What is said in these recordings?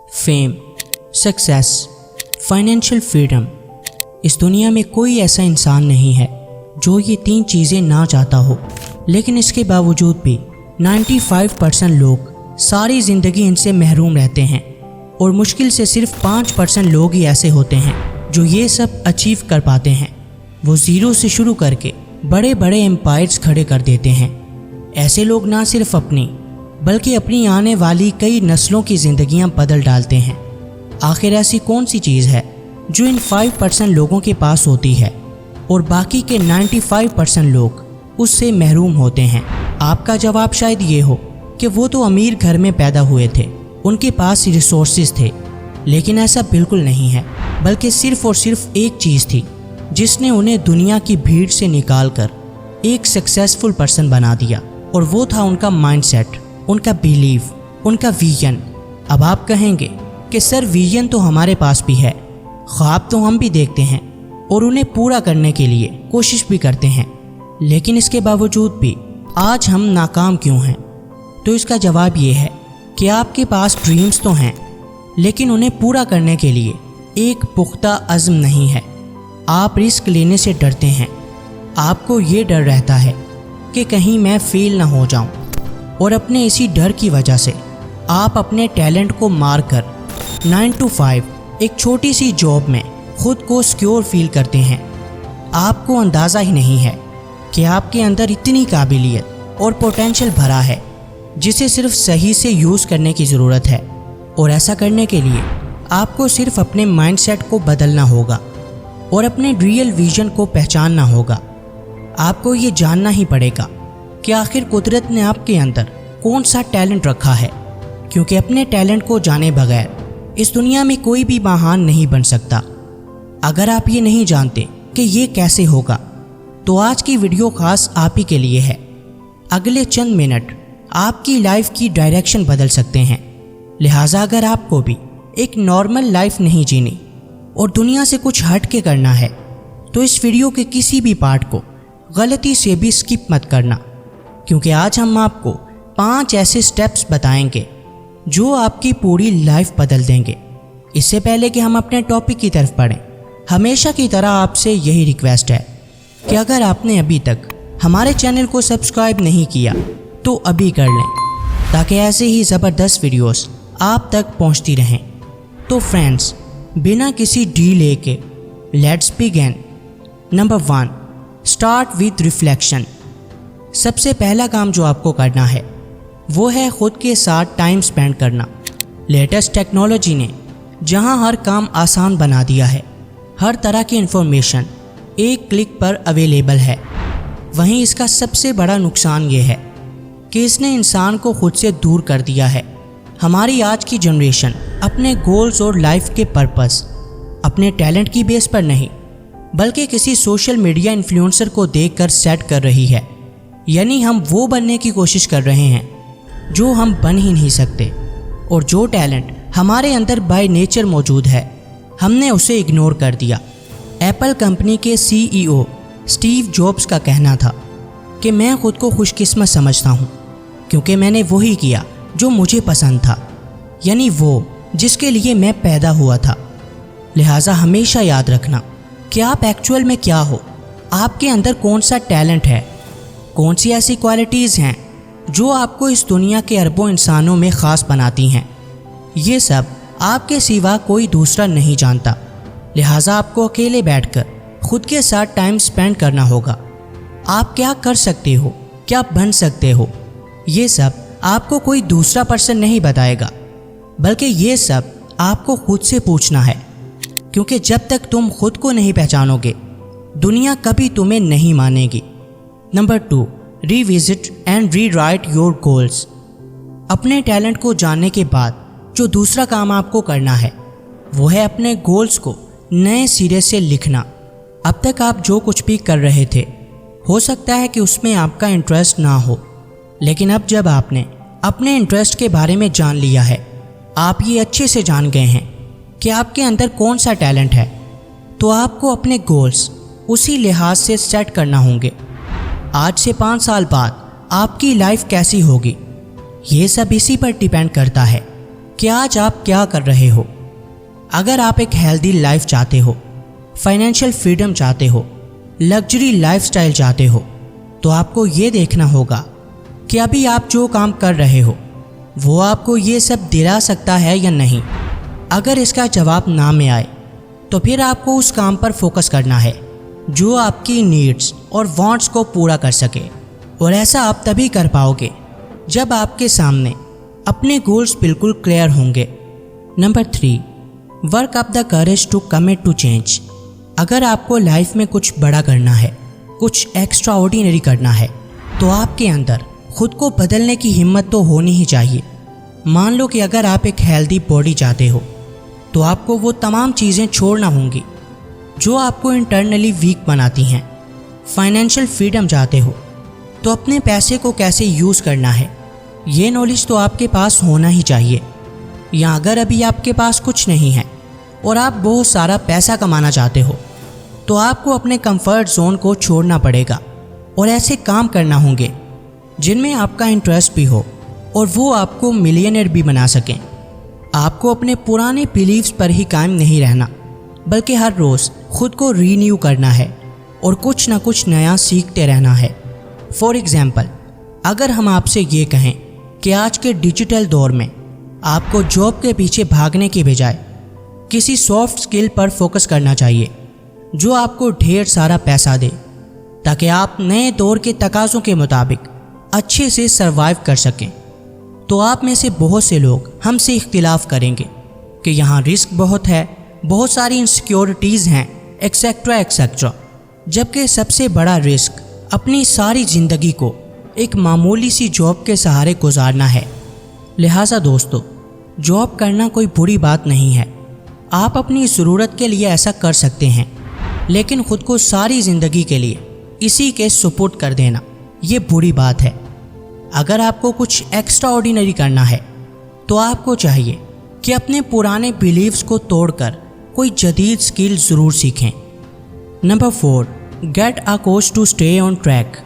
Fame, success, financial freedom. इस दुनिया में कोई ऐसा इंसान नहीं है जो ये 3 चीज़ें ना चाहता हो, लेकिन इसके बावजूद भी 95% लोग सारी ज़िंदगी इनसे महरूम रहते हैं और मुश्किल से सिर्फ 5% लोग ही ऐसे होते हैं जो ये सब अचीव कर पाते हैं। वो ज़ीरो से शुरू करके बड़े बड़े एम्पायर्स खड़े कर देते हैं। ऐसे लोग ना सिर्फ अपनी बल्कि अपनी आने वाली कई नस्लों की ज़िंदगियां बदल डालते हैं। आखिर ऐसी कौन सी चीज़ है जो इन 5% लोगों के पास होती है और बाकी के 95% लोग उससे महरूम होते हैं? आपका जवाब शायद ये हो कि वो तो अमीर घर में पैदा हुए थे, उनके पास रिसोर्सेज थे। लेकिन ऐसा बिल्कुल नहीं है, बल्कि सिर्फ और सिर्फ एक चीज़ थी जिसने उन्हें दुनिया की भीड़ से निकालकर एक सक्सेसफुल पर्सन बना दिया, और वो था उनका माइंडसेट, उनका बिलीव, उनका विजन। अब आप कहेंगे कि सर विजन तो हमारे पास भी है, ख्वाब तो हम भी देखते हैं और उन्हें पूरा करने के लिए कोशिश भी करते हैं, लेकिन इसके बावजूद भी आज हम नाकाम क्यों हैं? तो इसका जवाब ये है कि आपके पास ड्रीम्स तो हैं, लेकिन उन्हें पूरा करने के लिए एक पुख्ता अज़्म नहीं है। आप रिस्क लेने से डरते हैं। आपको ये डर रहता है कि कहीं मैं फेल ना हो जाऊं, और अपने इसी डर की वजह से आप अपने टैलेंट को मार कर 9 to 5 एक छोटी सी जॉब में खुद को सिक्योर फील करते हैं। आपको अंदाज़ा ही नहीं है कि आपके अंदर इतनी काबिलियत और पोटेंशियल भरा है जिसे सिर्फ सही से यूज़ करने की ज़रूरत है। और ऐसा करने के लिए आपको सिर्फ अपने माइंडसेट को बदलना होगा और अपने रियल विजन को पहचानना होगा। आपको ये जानना ही पड़ेगा कि आखिर कुदरत ने आपके अंदर कौन सा टैलेंट रखा है, क्योंकि अपने टैलेंट को जाने बगैर इस दुनिया में कोई भी महान नहीं बन सकता। अगर आप ये नहीं जानते कि ये कैसे होगा, तो आज की वीडियो खास आप ही के लिए है। अगले चंद मिनट आपकी लाइफ की डायरेक्शन बदल सकते हैं। लिहाजा अगर आपको भी एक नॉर्मल लाइफ नहीं जीनी और दुनिया से कुछ हट के करना है, तो इस वीडियो के किसी भी पार्ट को गलती से भी स्किप मत करना, क्योंकि आज हम आपको 5 ऐसे स्टेप्स बताएंगे जो आपकी पूरी लाइफ बदल देंगे। इससे पहले कि हम अपने टॉपिक की तरफ बढ़ें, हमेशा की तरह आपसे यही रिक्वेस्ट है कि अगर आपने अभी तक हमारे चैनल को सब्सक्राइब नहीं किया तो अभी कर लें, ताकि ऐसे ही ज़बरदस्त वीडियोस आप तक पहुंचती रहें। तो फ्रेंड्स, बिना किसी डिले के let's begin. Number 1, start with reflection. सबसे पहला काम जो आपको करना है वो है खुद के साथ टाइम स्पेंड करना। लेटेस्ट टेक्नोलॉजी ने जहां हर काम आसान बना दिया है, हर तरह की इन्फॉर्मेशन एक क्लिक पर अवेलेबल है, वहीं इसका सबसे बड़ा नुकसान ये है कि इसने इंसान को खुद से दूर कर दिया है। हमारी आज की जनरेशन अपने गोल्स और लाइफ के पर्पस अपने टैलेंट की बेस पर नहीं, बल्कि किसी सोशल मीडिया इन्फ्लुएंसर को देखकर सेट कर रही है। यानी हम वो बनने की कोशिश कर रहे हैं जो हम बन ही नहीं सकते, और जो टैलेंट हमारे अंदर बाय नेचर मौजूद है हमने उसे इग्नोर कर दिया। एप्पल कंपनी के CEO स्टीव जॉब्स का कहना था कि मैं खुद को खुशकिस्मत समझता हूँ क्योंकि मैंने वही किया जो मुझे पसंद था, यानी वो जिसके लिए मैं पैदा हुआ था। लिहाजा हमेशा याद रखना कि आप एक्चुअल में क्या हो, आपके अंदर कौन सा टैलेंट है, कौन सी ऐसी क्वालिटीज़ हैं जो आपको इस दुनिया के अरबों इंसानों में ख़ास बनाती हैं। ये सब आपके सिवा कोई दूसरा नहीं जानता। लिहाजा आपको अकेले बैठकर खुद के साथ टाइम स्पेंड करना होगा। आप क्या कर सकते हो, क्या बन सकते हो, ये सब आपको कोई दूसरा पर्सन नहीं बताएगा, बल्कि ये सब आपको खुद से पूछना है, क्योंकि जब तक तुम खुद को नहीं पहचानोगे दुनिया कभी तुम्हें नहीं मानेगी। Number 2, revisit and rewrite your goals. अपने टैलेंट को जानने के बाद जो दूसरा काम आपको करना है वो है अपने गोल्स को नए सिरे से लिखना। अब तक आप जो कुछ भी कर रहे थे, हो सकता है कि उसमें आपका इंटरेस्ट ना हो, लेकिन अब जब आपने अपने इंटरेस्ट के बारे में जान लिया है, आप ये अच्छे से जान गए हैं कि आपके अंदर कौन सा टैलेंट है, तो आपको अपने गोल्स उसी लिहाज से सेट करना होंगे। आज से 5 साल बाद आपकी लाइफ कैसी होगी, ये सब इसी पर डिपेंड करता है کہ آج آپ کیا کر رہے ہو۔ اگر آپ ایک ہیلدی لائف چاہتے ہو، فائنینشیل فریڈم چاہتے ہو، لگژری لائف سٹائل چاہتے ہو، تو آپ کو یہ دیکھنا ہوگا کہ ابھی آپ جو کام کر رہے ہو وہ آپ کو یہ سب دلا سکتا ہے یا نہیں۔ اگر اس کا جواب نہ میں آئے تو پھر آپ کو اس کام پر فوکس کرنا ہے جو آپ کی نیڈز اور وانٹس کو پورا کر سکے، اور ایسا آپ تبھی کر پاؤ گے جب آپ کے سامنے اپنے گولز بالکل کلیئر ہوں گے۔ Number 3، work up the courage to commit to change. اگر آپ کو لائف میں کچھ بڑا کرنا ہے، کچھ ایکسٹرا آرڈینری کرنا ہے، تو آپ کے اندر خود کو بدلنے کی ہمت تو ہونی ہی چاہیے۔ مان لو کہ اگر آپ ایک ہیلدی باڈی چاہتے ہو تو آپ کو وہ تمام چیزیں چھوڑنا ہوں گی جو آپ کو انٹرنلی ویک بناتی ہیں۔ فائنینشیل فریڈم چاہتے ہو تو اپنے پیسے کو کیسے یوز کرنا ہے یہ نالج تو آپ کے پاس ہونا ہی چاہیے۔ یا اگر ابھی آپ کے پاس کچھ نہیں ہے اور آپ بہت سارا پیسہ کمانا چاہتے ہو تو آپ کو اپنے کمفرٹ زون کو چھوڑنا پڑے گا اور ایسے کام کرنا ہوں گے جن میں آپ کا انٹرسٹ بھی ہو اور وہ آپ کو ملینئر بھی بنا سکیں۔ آپ کو اپنے پرانے بیلیفز پر ہی قائم نہیں رہنا، بلکہ ہر روز خود کو رینیو کرنا ہے اور کچھ نہ کچھ نیا سیکھتے رہنا ہے۔ فار ایگزامپل، اگر ہم آپ سے یہ کہیں کہ آج کے ڈیجیٹل دور میں آپ کو جاب کے پیچھے بھاگنے کی بجائے کسی سافٹ سکل پر فوکس کرنا چاہیے جو آپ کو ڈھیر سارا پیسہ دے، تاکہ آپ نئے دور کے تقاضوں کے مطابق اچھے سے سروائیو کر سکیں، تو آپ میں سے بہت سے لوگ ہم سے اختلاف کریں گے کہ یہاں رسک بہت ہے، بہت ساری انسیکیورٹیز ہیں، ایکسیکٹرا ایکسیکٹرا، جبکہ سب سے بڑا رسک اپنی ساری زندگی کو ایک معمولی سی جاب کے سہارے گزارنا ہے۔ لہٰذا دوستو، جاب کرنا کوئی بری بات نہیں ہے، آپ اپنی ضرورت کے لیے ایسا کر سکتے ہیں، لیکن خود کو ساری زندگی کے لیے اسی کے سپورٹ کر دینا یہ بری بات ہے۔ اگر آپ کو کچھ ایکسٹرا آرڈینری کرنا ہے تو آپ کو چاہیے کہ اپنے پرانے بیلیفز کو توڑ کر کوئی جدید سکل ضرور سیکھیں۔ Number 4، get a coach to stay on track.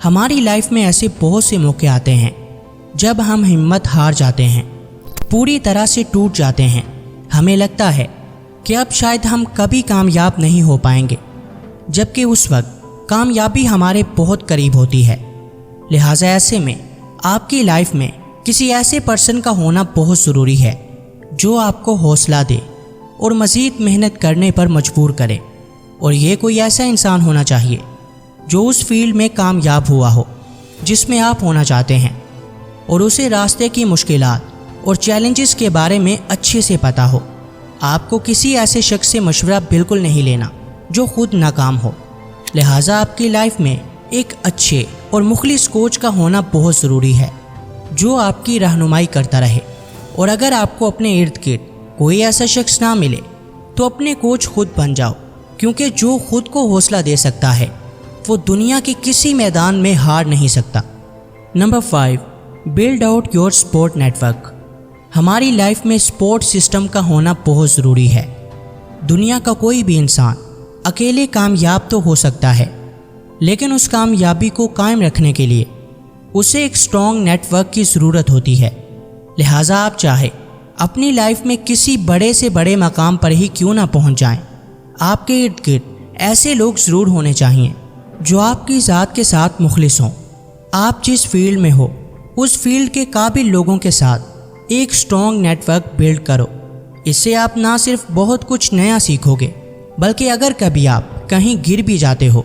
ہماری لائف میں ایسے بہت سے موقع آتے ہیں جب ہم ہمت ہار جاتے ہیں، پوری طرح سے ٹوٹ جاتے ہیں، ہمیں لگتا ہے کہ اب شاید ہم کبھی کامیاب نہیں ہو پائیں گے، جبکہ اس وقت کامیابی ہمارے بہت قریب ہوتی ہے۔ لہٰذا ایسے میں آپ کی لائف میں کسی ایسے پرسن کا ہونا بہت ضروری ہے جو آپ کو حوصلہ دے اور مزید محنت کرنے پر مجبور کرے، اور یہ کوئی ایسا انسان ہونا چاہیے جو اس فیلڈ میں کامیاب ہوا ہو جس میں آپ ہونا چاہتے ہیں، اور اسے راستے کی مشکلات اور چیلنجز کے بارے میں اچھے سے پتہ ہو۔ آپ کو کسی ایسے شخص سے مشورہ بالکل نہیں لینا جو خود ناکام ہو۔ لہٰذا آپ کی لائف میں ایک اچھے اور مخلص کوچ کا ہونا بہت ضروری ہے جو آپ کی رہنمائی کرتا رہے، اور اگر آپ کو اپنے ارد گرد کوئی ایسا شخص نہ ملے تو اپنے کوچ خود بن جاؤ، کیونکہ جو خود کو حوصلہ دے سکتا ہے وہ دنیا کے کسی میدان میں ہار نہیں سکتا۔ Number 5، build out your support network. ہماری لائف میں سپورٹ سسٹم کا ہونا بہت ضروری ہے۔ دنیا کا کوئی بھی انسان اکیلے کامیاب تو ہو سکتا ہے، لیکن اس کامیابی کو قائم رکھنے کے لیے اسے ایک اسٹرانگ نیٹ ورک کی ضرورت ہوتی ہے۔ لہٰذا آپ چاہے اپنی لائف میں کسی بڑے سے بڑے مقام پر ہی کیوں نہ پہنچ جائیں، آپ کے ارد گرد ایسے لوگ ضرور ہونے چاہیے جو آپ کی ذات کے ساتھ مخلص ہوں۔ آپ جس فیلڈ میں ہو اس فیلڈ کے قابل لوگوں کے ساتھ ایک اسٹرانگ نیٹ ورک بلڈ کرو۔ اس سے آپ نہ صرف بہت کچھ نیا سیکھو گے، بلکہ اگر کبھی آپ کہیں گر بھی جاتے ہو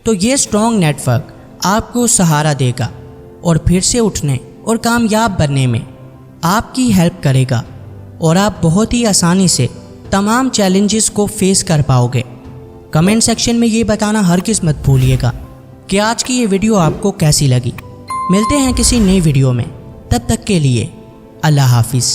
تو یہ اسٹرانگ نیٹ ورک آپ کو سہارا دے گا اور پھر سے اٹھنے اور کامیاب بننے میں آپ کی ہیلپ کرے گا، اور آپ بہت ہی آسانی سے تمام چیلنجز کو فیس کر پاؤ گے۔ کمنٹ سیکشن میں یہ بتانا ہرگز مت بھولیے گا کہ آج کی یہ ویڈیو آپ کو کیسی لگی۔ ملتے ہیں کسی نئی ویڈیو میں، تب تک کے لیے اللہ حافظ۔